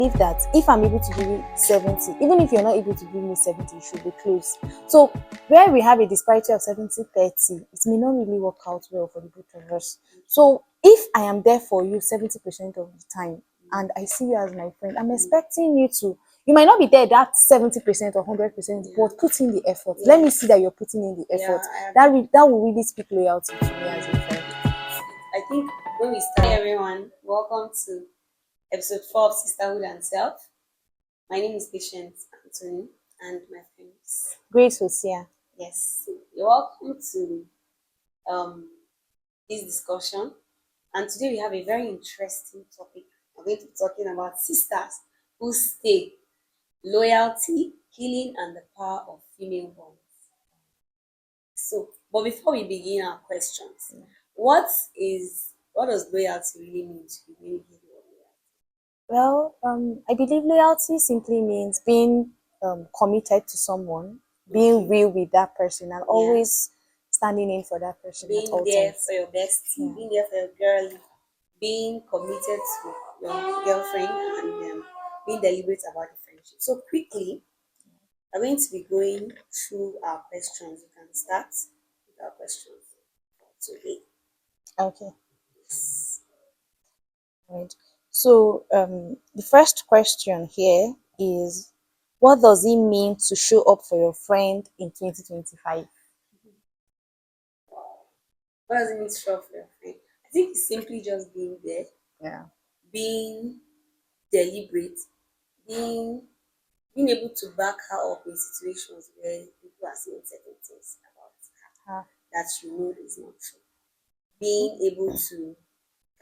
believe that if I'm able to give you 70, even if you're not able to give me 70, you should be close. So where we have a disparity of 70-30, it may not really work out well for the both of us. So if I am there for you 70% of the time and I see you as my friend, I'm expecting you to, you might not be there that 70% or 100%, but put in the effort. Let me see that you're putting in the effort. That will really speak loyalty to me as a friend. I think when we start, hey everyone, welcome to episode 4 of Sisterhood and Self. My name is Patience Anthony, and my friends. Grace Hosea. Yes, you're welcome to this discussion. And today we have a very interesting topic. We're going to be talking about sisters who stay, loyalty, healing, and the power of female bonds. So, but before we begin our questions, what does loyalty really mean to you when you hear the word loyalty? Well, I believe loyalty simply means being committed to someone, being real with that person, and always standing in for that person at Being all there times. for your bestie, being there for your girl, being committed to your girlfriend, and being deliberate about the friendship. So quickly, I'm going to be going through our questions. You can start with our questions for today. Okay, right. So, the first question here is, what does it mean to show up for your friend in 2025? What does it mean to show up for your friend? I think it's simply just being there, Yeah. being deliberate, being being able to back her up in situations where people are saying certain things about her Ah, that you know is not true. Being able to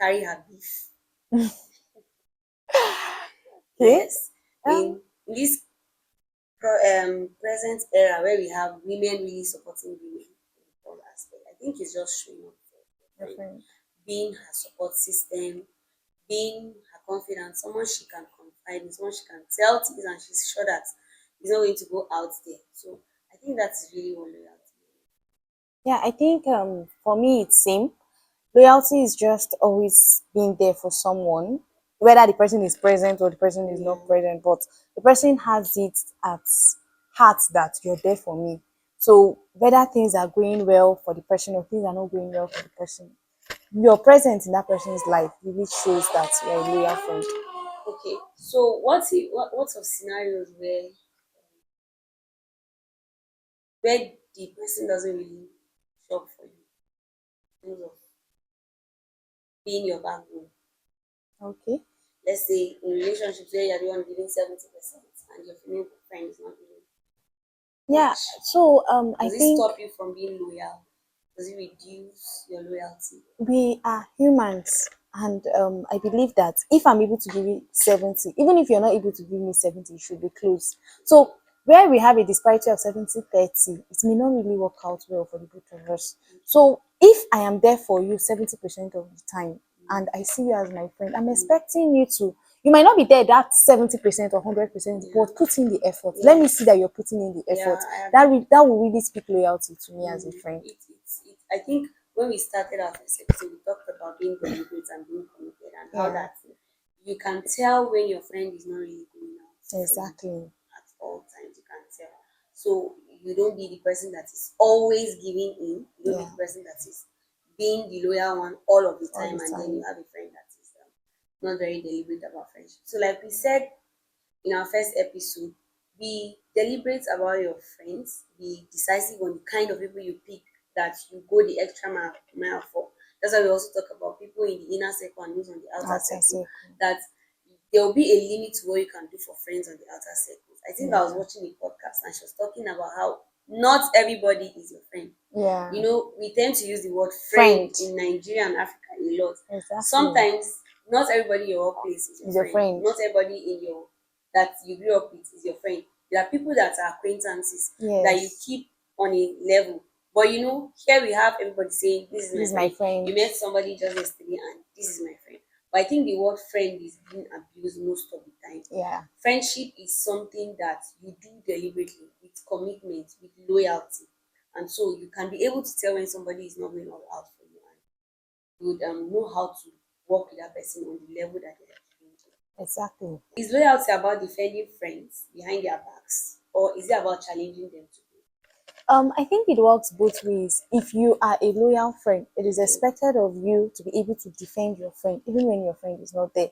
carry her beef. okay. Yes. Um, In this present era where we have women really supporting women in all aspects, I think it's just showing up for your your friend, friend. being her support system, being her confidant, someone she can confide in, someone she can tell things and she's sure that it's not going to go out there. So I think that's really what loyalty is. Yeah, I think for me it's same. Loyalty is just always being there for someone, whether the person is present or the person is Yeah. not present, but the person has it at heart that you're there for me. So whether things are going well for the person or things are not going well for the person, your presence in that person's life really shows that you're a loyal friend. Okay. So what's of scenarios where the person doesn't really show up for you in terms of being your backbone? Okay. Let's say in relationships where you're the one giving 70% and your female friend is not giving Yeah. much. So I Does it think stop you from being loyal? Does it reduce your loyalty? we are humans, and I believe that if I'm able to give you 70, even if you're not able to give me 70, you should be close. So where we have a disparity of 70-30, it may not really work out well for the both of us. So if I am there for you 70% of the time and I see you as my friend, I'm expecting you to, you might not be there that 70% or 100%, but put in the effort. Let me see that you're putting in the effort. That will really speak loyalty to me as a friend. I think when we started our first episode, we talked about being deliberate and being committed and how Yeah, that you can tell when your friend is not really going out for you exactly. at all times. You can tell. So you don't be the person that is always giving in. You don't be Yeah, the person that is being the loyal one all of the all time, the and then you time. have a friend that is not very deliberate about friendship. So, like we said in our first episode, be deliberate about your friends, be decisive on the kind of people you pick that you go the extra mile for. That's why we also talk about people in the inner circle and those on the outer Outside circle. circle. That there will be a limit to what you can do for friends on the outer circles. I think I was Yeah. watching a podcast and she was talking about how not everybody is your friend. Yeah. You know, we tend to use the word friend Friend. in Nigeria and Africa a lot. Exactly. Sometimes not everybody in your workplace is your Is your friend. friend. Not everybody in your that you grew up with is your friend. There are people that are acquaintances that you Yes. keep on a level. But you know, here we have everybody saying, this is This my is my friend. friend. You met somebody just yesterday and this is my friend. But I think the word friend is being abused most of the time. Yeah. Friendship is something that you do deliberately, with commitment, with loyalty. And so you can be able to tell when somebody is not going all out for you, and you would know how to work with that person on the level that they are giving to. Exactly. Is loyalty about defending friends behind their backs, or is it about challenging them to grow? I think it works both ways. If you are a loyal friend, it is Okay. expected of you to be able to defend your friend, even when your friend is not there.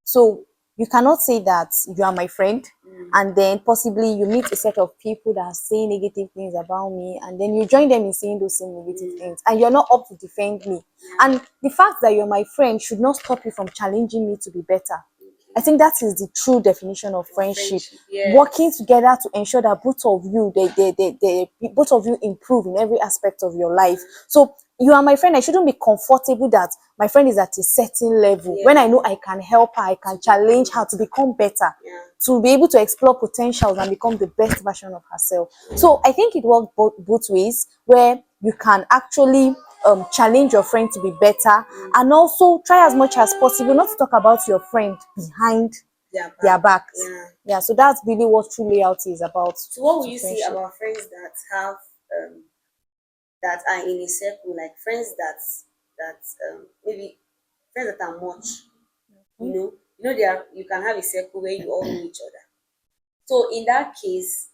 So you cannot say that you are my friend, Mm. and then possibly you meet a set of people that are saying negative things about me, and then you join them in saying those same negative Mm. things, and you're not up to defend me. Yeah. And the fact that you're my friend should not stop you from challenging me to be better. I Okay. think that is the true definition of Of friendship. friendship, Working yes. together to ensure that both of you, both of you improve in every aspect of your life. Yeah. So you are my friend. I shouldn't be comfortable that my friend is at a certain level when I Yeah. know I can help her, I To can become challenge her to better. become better, Yeah. to be able to explore potentials and become the best version of herself. So I think it works both ways, where you can actually challenge your friend to be better, Mm. and also try as much as possible not to talk about your friend behind Their their back. backs. Yeah. Yeah, so that's really what true loyalty is about So what will to you say friendship. about friends that have that are in a circle, like friends that maybe friends that are much, Hmm? they are, you can have a circle where you all know each other. So in that case,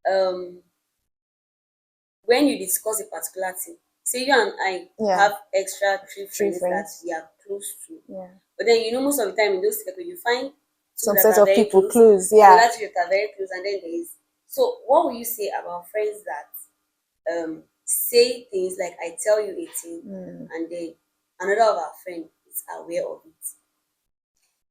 um when you discuss a particular thing, say you and I Yeah, have extra three true friends that friends. we are close to, Yeah, but then most of the time in those circles you find two some that set are of very people close close. and the Yeah. other two that are very close, and then there is. So what will you say about friends that say things like, I tell you a thing, Mm. and then another of our friend is aware of it?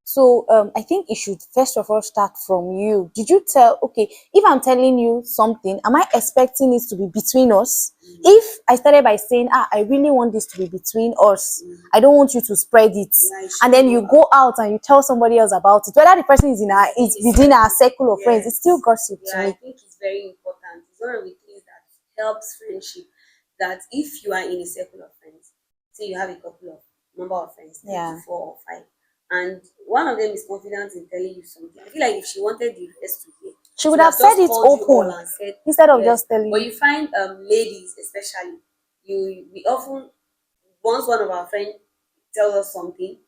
So I think it should first of all start from you. Did you tell? Okay, if I'm telling you something, am I expecting it to be between us? Mm. If I started by saying, I really want this to be between us, Mm. I don't want you to spread it, Yeah, it and shouldn't then go you out. go out and you tell somebody else about it, whether the person is in our, It's in it's the within our circle. circle of friends, it's still Yes. gossip Yeah, to I me. think it's very important. It's one of the things that helps friendship. That if you are in a circle of friends, say you have a couple of number of friends, three to Yeah, four or five, and one of them is confident in telling you something, I feel like if she wanted the rest to hear, she she would would have have said just it called you all open and said, instead of yes. just telling But you. you find ladies especially, we often, once one of our friends tells us something,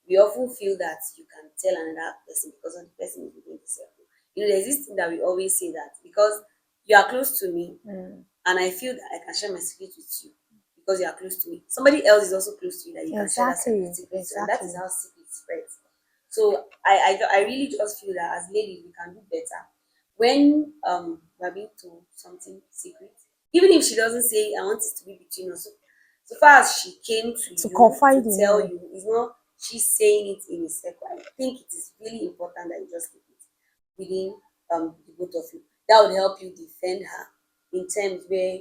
we often feel that you can tell another person because of the person is within the circle. There's this thing that we always say, that because you are close to me Mm, and I feel that I can share my secret with you because you are close to me, somebody else is also close to you that you can share that exactly, secret to, and that is exactly. how secret spreads. So I really just feel that as ladies we can do better when we're being told something secret, even if she doesn't say I want it to be between us. So far as she came to To you to confide in tell you. you, it's not she's saying it in a circle. I think it is really important that you just keep it within the both of you. That would help you defend her in terms where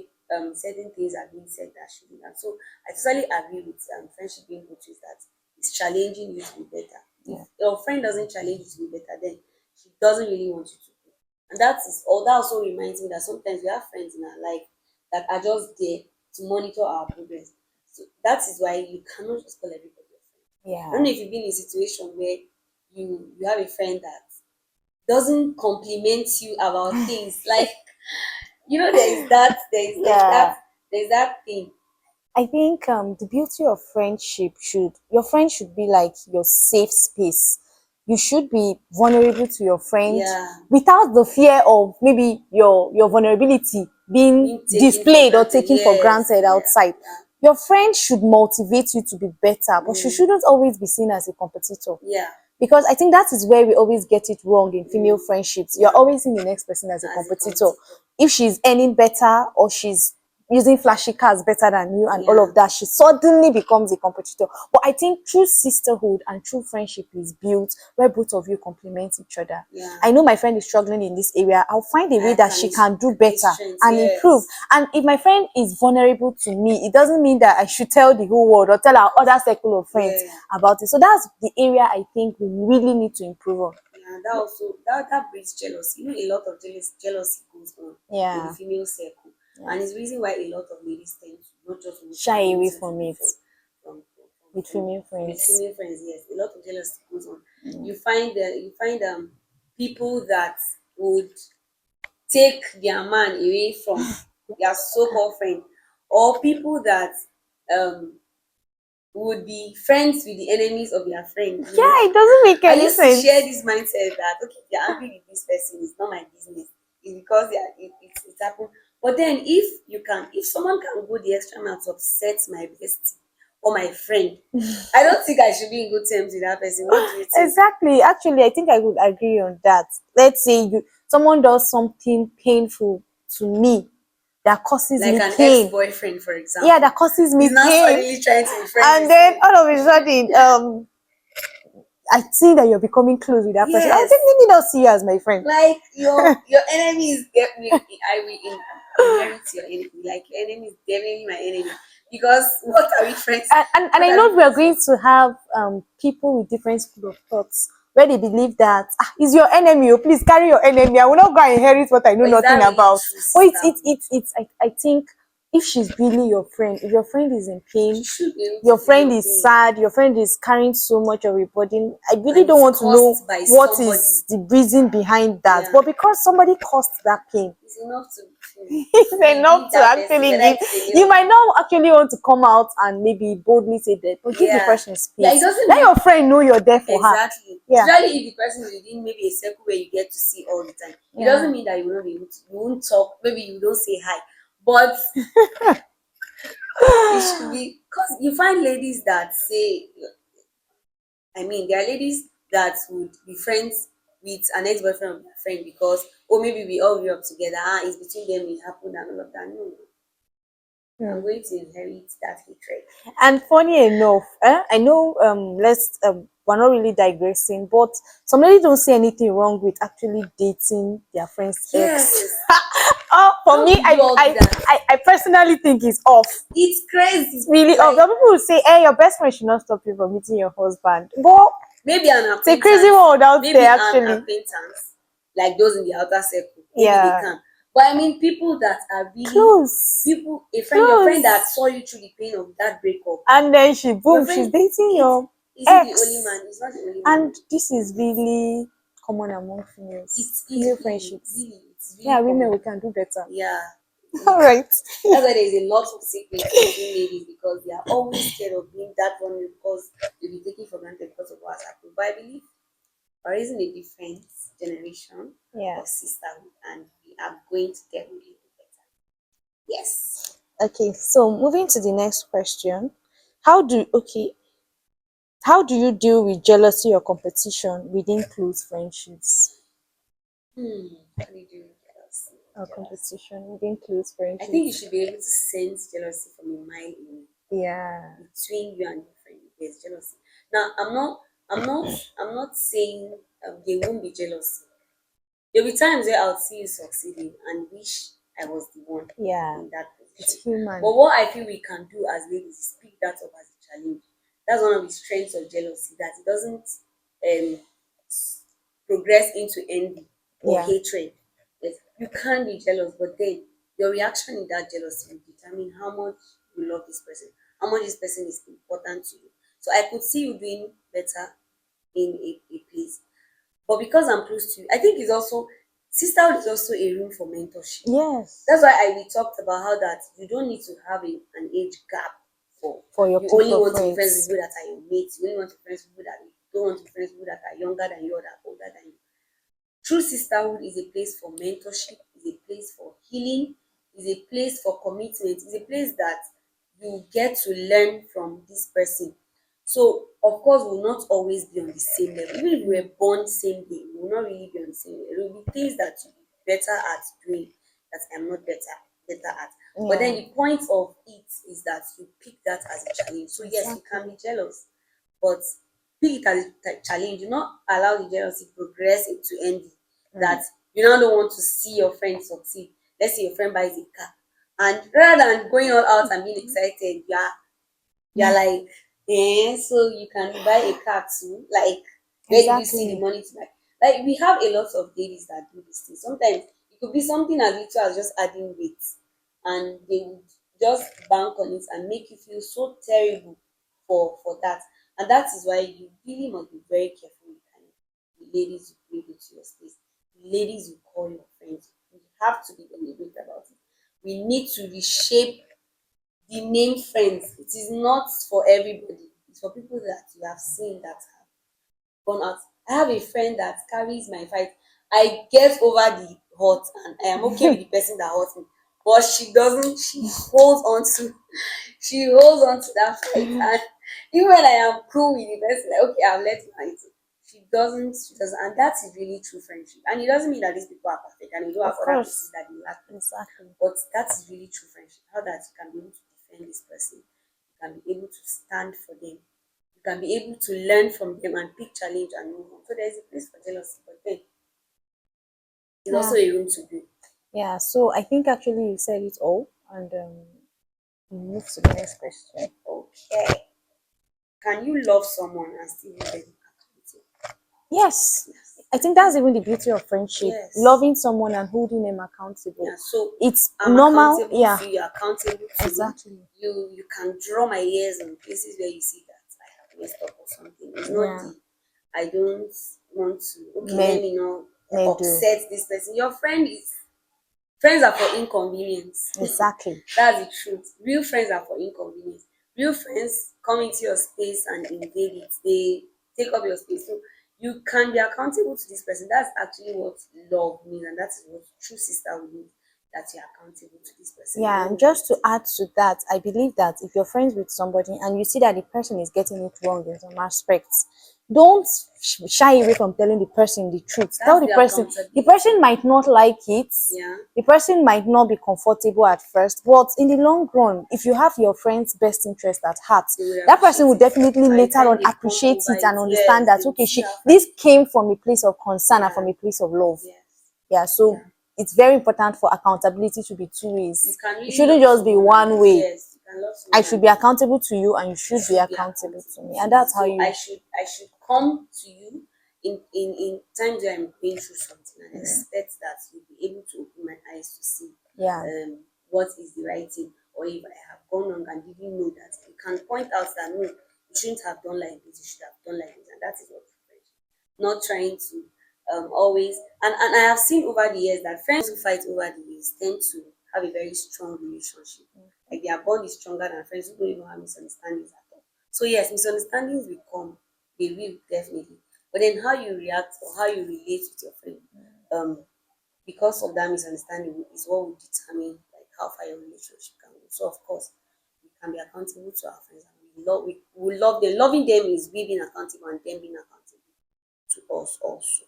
certain things are being said that shouldn't have. So I totally agree with friendship being good is that it's challenging you to be better. If Yeah. your friend doesn't challenge you to be better, then she doesn't really want you to grow. And that is all. That also reminds me that sometimes we have friends in our life that are just there to monitor our progress. So that is why you cannot just call everybody your friend. I don't Yeah. know if you've been in a situation where you have a friend that doesn't compliment you about things like, Yeah. there's that thing. I think the beauty of friendship should your friend should be like your safe space. You should be vulnerable to your friend Yeah, without the fear of maybe your vulnerability being being taken for displayed or granted. taken for Yes, granted yeah, outside. yeah. Your friend should motivate you to be better, but she Mm, shouldn't always be seen as a competitor. yeah, Because I think that is where we always get it wrong in female mm, friendships. You're yeah. always seeing the next person as a As a competitor. competitor. If she's earning better or she's using flashy cars better than you and all Yeah, of that, she suddenly becomes a competitor. But I think true sisterhood and true friendship is built where both of you complement each other. yeah. I know my friend is struggling in this area. I'll find a way I that can she can do be better strength. and improve. Yes. And if my friend is vulnerable to me, it doesn't mean that I should tell the whole world or tell our other circle of friends Yeah. about it. So that's the area I think we really need to improve on. Yeah, that also that breeds jealousy. A lot of jealousy goes on in the Yeah, female circle, yeah. and it's the reason why a lot of ladies tend to not just want to Shy admit away it from it from, with female with friends. female friends. Yes, a lot of jealousy goes on. You find people that would take their man away from their so-called friend, or people that um would be friends with the enemies of their friends. Yeah, it doesn't make I any used to share sense. this mindset that okay, if you're angry with this person, it's not my business. It's because it's happened. But then if someone can go the extra mile to upset my bestie or my friend, I don't think I should be in good terms with that person. What do you think? Exactly. Actually, I think I would agree on that. Let's say someone does something painful to me that causes Like me an pain. ex-boyfriend, for Yeah, example, that causes me is now pain. suddenly trying to be friends And with then you. all of a sudden, I see that you're becoming close with that person. I'll Yes, definitely not see you as my friend. like your enemies get me. I will inherit your enemy. Like your enemy is definitely my enemy because what are we friends? And What I are we know we are friends going for? to have people with different school of thoughts where they believe that is your enemy. Oh, please carry your enemy. I will not go and inherit what I know But is nothing that really about. true But sisterhood? I think if she's really your friend, if your friend is in She pain, should be able to your feel friend your is pain, sad, your friend is carrying so much of a burden, I really and don't it's want to know caused by what somebody. is the reason behind that. Yeah, But because somebody caused that pain, it's enough to it's enough give to that person, actually whether give. it's a male You or might female. not actually want to come out and maybe boldly say that, but give the Yeah, person yeah. It space. doesn't Let mean your friend know you're there for her. exactly. Yeah, Especially if the person is within maybe a circle where you get to see all the time. It yeah, doesn't mean that you will not be able to. You won't talk. Maybe you don't say hi, but it should be because you find ladies that say, I mean, there are ladies that would be friends with an ex-boyfriend of their friend because, oh, maybe we all grew up together. It's between them, it happened, and all of that. No, I'm hmm. going to inherit that hatred. And funny enough, I know. Let's. We're not really digressing, but some ladies don't see anything wrong with actually dating their friend's ex. Yes. Oh, for How me, do you all do that? I personally think it's off. It's It's crazy. really off. Like Some people will say, "Hey, your best friend should not stop you from meeting your husband." But maybe an it's a crazy acquaintance, world out maybe there, an actually. acquaintance, like those in the outer circle, maybe they Yeah, can. But I mean, people that are really close, people, a friend, your friend that close. saw you through the pain of that breakup. And then Your she's friend, dating it's your is he the only ex. man? He's not the only man. And this is really common among females, It's female really, friendships. really, it's Yeah, really women, common. we can do better. Yeah. All right. That's why there's a lot of secrets between ladies because they are always scared of being that vulnerable because they'll be taken for granted because of what's happened. But I believe we're raising a different generation Yeah. of sisterhood and we are going to get really better. Yes. Okay, so moving to the next question. Okay, how do you deal with jealousy or competition within close friendships? How do you do with jealousy? Or Jealousy. competition within close I think you friendships? should be able to sense jealousy from a mile away. Yeah. Between you and your friend there's jealousy. Now I'm not saying there won't be jealousy. There'll be times where I'll see you succeeding and wish I was the one Yeah. in that It's position. human. But what I feel we can do as ladies is pick that up as a challenge. That's one of the strengths of jealousy, that it doesn't um progress into envy or Yeah. hatred. Yes, you can be jealous, but then your reaction in that jealousy will determine how much you love this person, how much this person is important to you. So I could see you doing better in a place. But because I'm close to you, I think it's also sisterhood is also a room for mentorship. Yes. That's why we talked about how that you don't need to have an age gap for For your you only close want to be friends with friends. people that are your mates, you only want to be friends with people that you don't want to be friends with people that are younger than you or that are older than you. True sisterhood is a place for mentorship, is a place for healing, is a place for commitment, is a place that you get to learn from this person. So, of course, we will not always be on the same level. Even if we were born same day, we will not really be on the same level. There will be things that you'll be better at doing that I'm not better at. But then Yeah. the point of it is that you pick that as a challenge. So yes, you can Exactly. be jealous, but pick it as a challenge. Do not allow the jealousy progress into envy. That Mm. you now don't want to see your friend succeed. Let's say your friend buys a car, and rather than going all out and being excited, you're like, so you can buy a car too. Like, where did you see the Exactly. money to buy? Like, we have a lot of ladies that do this thing. Sometimes it could be something as little as just adding weight, and they would just bank on it and make you feel so terrible for that. And that is why you really must be very careful with kind of the ladies you bring into your space, the ladies you call your friends. We have to be deliberate about it. We need to reshape the name friends. It is not for everybody. It's for people that you have seen that have gone out. I have a friend that carries my fight. I get over the hurt and I am okay with the person that hurt me. But she doesn't, she holds on to that fight. And even when I am cool with the person, like okay, I'll let you fight it. She doesn't, and that is really true friendship. And it doesn't mean that these people are perfect and you don't Of have other course. places that you lack. Exactly. But that is really true friendship. How that you can be able to defend this person, you can be able to stand for them, you can be able to learn from them and pick challenge and move on. So there's a place for jealousy, but then there's Yeah. also a room to grow. Yeah. So I think actually you said it all, and we move to the next question. Okay. Can you love someone and still hold them accountable? Yes. Yes. I think that's even the beauty of friendship. Yes. Loving someone and holding them accountable. Yeah. So It's I'm normal. accountable Yeah. to you, you're accountable to me. Exactly. You can draw my ears in places where you see that I have messed up or something. It's not Yeah. the I don't want to okay, let Men me not may do. upset this person. Your friends are for inconvenience. Exactly. That's the truth. Real friends are for inconvenience. Real friends come into your space and invade it. They take up your space. So you can be accountable to this person. That's actually what love means, and that is what true sister will mean. That you're accountable to this person. Yeah, and just to add to that, I believe that if you're friends with somebody and you see that the person is getting it wrong in some aspects, don't shy away from telling the person the truth. Tell That's the the person. The accountability. person might not like it. Yeah. The person might not be comfortable at first, but in the long run, if you have your friend's best interest at heart, They will that person will appreciate it. definitely By the later time on they come appreciate over it it, and understand yes, that they will okay, see how far. this came from a place of concern and Yeah. from a place of love. Yes. Yeah, so Yeah. it's very important for accountability to be two You ways. can It really shouldn't love just be someone and one way. yes, you can love I someone should and be accountable to you, and you you should be should be accountable to accountable me, to and me. that's how So you. I should come to you in times where I'm going through something and expect that you'll be able to open my eyes to see Yeah, what is the right thing, or if I have gone wrong and didn't know that, you can point out that no, you shouldn't have done like this, you should have done like this, and that is what friendship. Not trying to always and I have seen over the years that friends who fight over the years tend to have a very strong relationship. Like their bond is stronger than friends who don't even have misunderstandings at all. So yes, misunderstandings will come, they will definitely. But then how you react or how you relate with your friend, um, because of that misunderstanding is what will determine like how far your relationship can go. So of course, we can be accountable to our friends and we love them. Loving them is we being accountable and them being accountable to us also.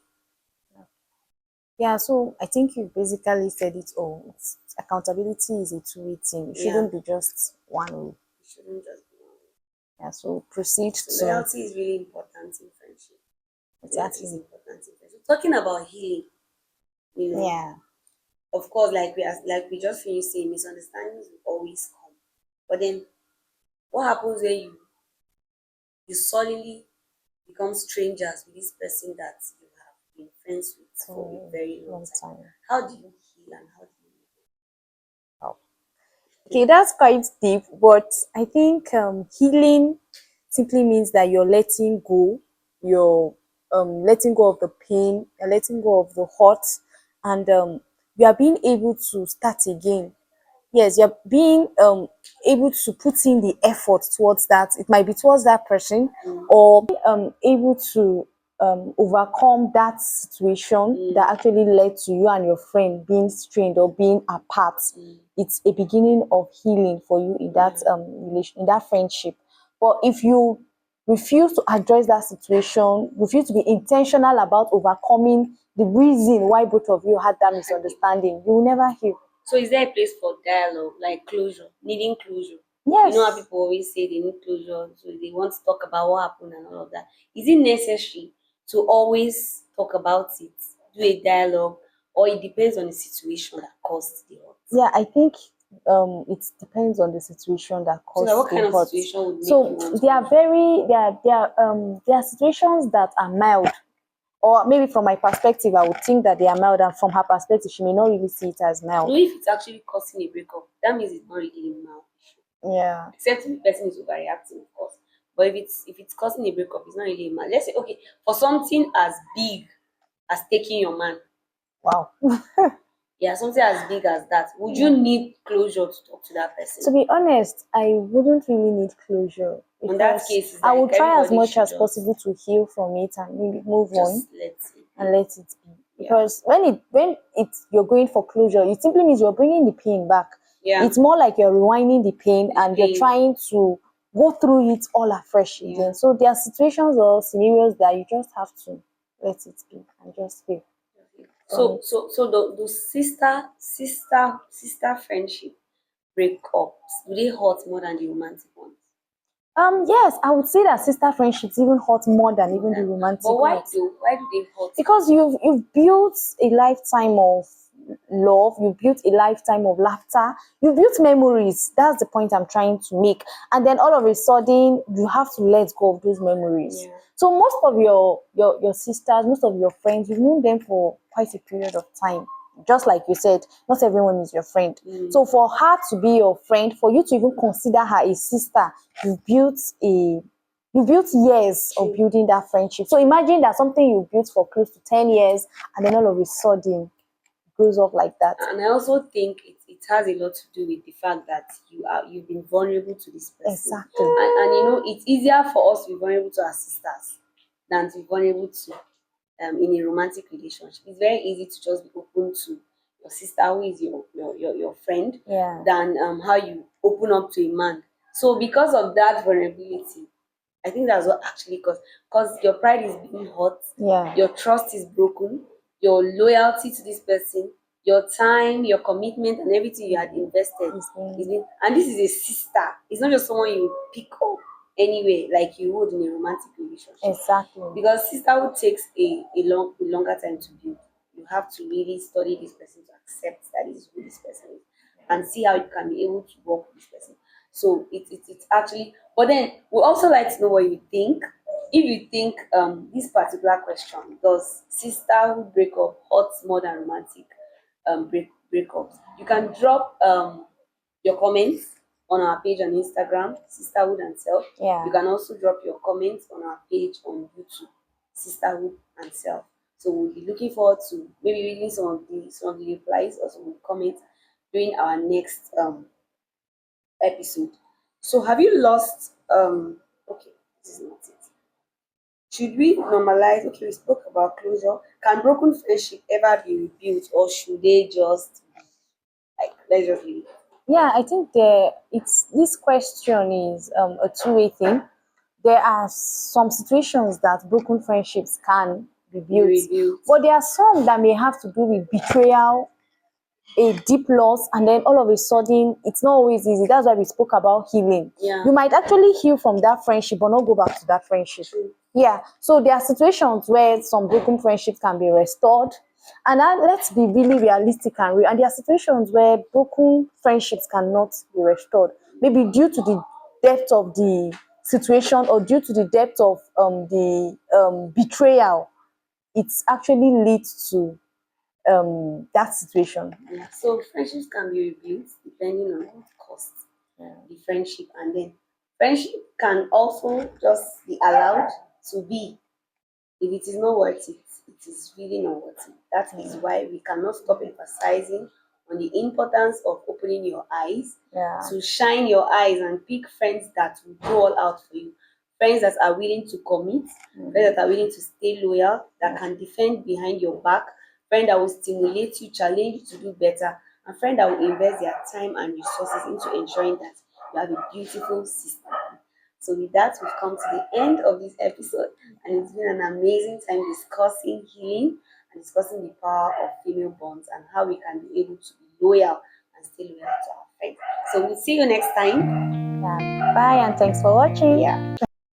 yeah. So I think you basically said it all. Accountability is a two-way thing. It Yeah, shouldn't be just one way. it shouldn't just be one. Yeah. So proceed So to loyalty is really important in friendship. Loyalty is exactly. important in friendship. Talking about healing, you know, Yeah. of course, like we just finished saying, misunderstandings will always come. But then, what happens when you suddenly become strangers with this person that you have been friends with for a For very a long long time? time. How do you heal and how do you Wow. Okay, that's quite deep, but I think healing simply means that you're letting go, you're letting go of the pain, you're letting go of the hurt, and you are being able to start again. Yes, you're being able to put in the effort towards that. It might be towards that person, heal? or able to overcome that situation Mm, that actually led to you and your friend being strained or being apart. mm, It's a beginning of healing for you in that yeah. relation, in that friendship. But if you refuse to address that situation, refuse to be intentional about overcoming the reason why both of you had that misunderstanding, you will never heal. So is there a place for dialogue, like closure, needing closure? You know how Yes. people always say they need closure, so they want to talk about what happened and all of that. Is it necessary to always talk about it, do a dialogue, or it depends on the situation that caused the hurt? Yeah, I think it depends on the situation that So that caused what the kind of hurt. situation would make you So want there are closure? there are situations that are mild, or maybe from my perspective, I would think that they are mild, and from her perspective, she may not really see it as No, mild. if it's actually causing a breakup, that means it's not really a mal issue. Yeah. Except if the person is overreacting, of course. But if it's causing a breakup, it's not really a mal. Let's say okay, for something as big as taking your man, Wow. Yeah, something as big as that. Would you need closure to talk to that person? To be honest, I wouldn't really need closure In that because case, it's I like would try as everybody much should as possible to heal from it and maybe move on just let it and be. let it be. Yeah. Because when it's you're going for closure, it simply means you're bringing the pain back. Yeah. It's more like you're rewinding the pain and you're pain. trying to go through it all afresh Yeah. again. So there are situations or scenarios that you just have to let it be and just feel. So the sister friendship breakups, do they hurt more than the romantic ones? Yes, I would say that sister friendships even hurt more than even the romantic But why ones. do they hurt? Because you've built a lifetime of love, you've built a lifetime of laughter, you've built memories. That's the point I'm trying to make. And then all of a sudden you have to let go of those memories. Yeah. So most of your sisters, most of your friends, you've known them for quite a period of time. Just like you said, not everyone is your friend. So for her to be your friend, for you to even consider her a sister, you built years of building that friendship. So imagine that something you built for close to 10 years and then all of a sudden it goes off like that. And I also think it has a lot to do with the fact that you've been vulnerable to this person. Exactly. And you know, it's easier for us to be vulnerable to our sisters than to be vulnerable to in a romantic relationship. It's very easy to just be open to your sister who is your friend Yeah. than how you open up to a man. So because of that vulnerability, I think that's what actually because your pride is being hurt, Yeah. your trust is broken, your loyalty to this person, your time, your commitment, and everything you had invested is being, and this is a sister. It's not just someone you pick up anyway, like you would in a romantic relationship. Exactly. Because sisterhood takes a longer time to build. You have to really study this person to accept that this is who this person is and see how you can be able to work with this person. So it's actually, but then we also like to know what you think. If you think this particular question, does sisterhood breakup hurt more than romantic breakups, you can drop your comments on our page on Instagram, Sisterhood and Self. Yeah. You can also drop your comments on our page on YouTube, Sisterhood and Self. So we'll be looking forward to maybe reading some of the replies or some of the comments during our next episode. So have you lost okay, this is not it. Should we normalize, okay, we spoke about closure. Can broken friendship ever be rebuilt or should they just like let's just leave it? Yeah, I think it's this question is a two-way thing. There are some situations that broken friendships can be built, Rebuilt. but there are some that may have to do with betrayal, a deep loss, and then all of a sudden it's not always easy. That's why we spoke about healing. Yeah. You might actually heal from that friendship but not go back to that friendship. True. Yeah, so there are situations where some broken friendships can be restored, and let's be really realistic and real. And there are situations where broken friendships cannot be restored, maybe due to the depth of the situation or due to the depth of the betrayal. It's actually leads to that situation. Yeah. So friendships can be rebuilt depending on what costs the friendship, and then friendship can also just be allowed to be. If it is not worth it, it is really not worth it. That is why we cannot stop emphasizing on the importance of opening your eyes, Yeah. to shine your eyes and pick friends that will go all out for you. Friends that are willing to commit, friends that are willing to stay loyal, that can defend behind your back, friend that will stimulate you, challenge you to do better, and friend that will invest their time and resources into ensuring that you have a beautiful sister. So with that, we've come to the end of this episode, and it's been an amazing time discussing healing and discussing the power of female bonds and how we can be able to be loyal and stay loyal to our friends. So we'll see you next time. Yeah. Bye and thanks for watching. Yeah.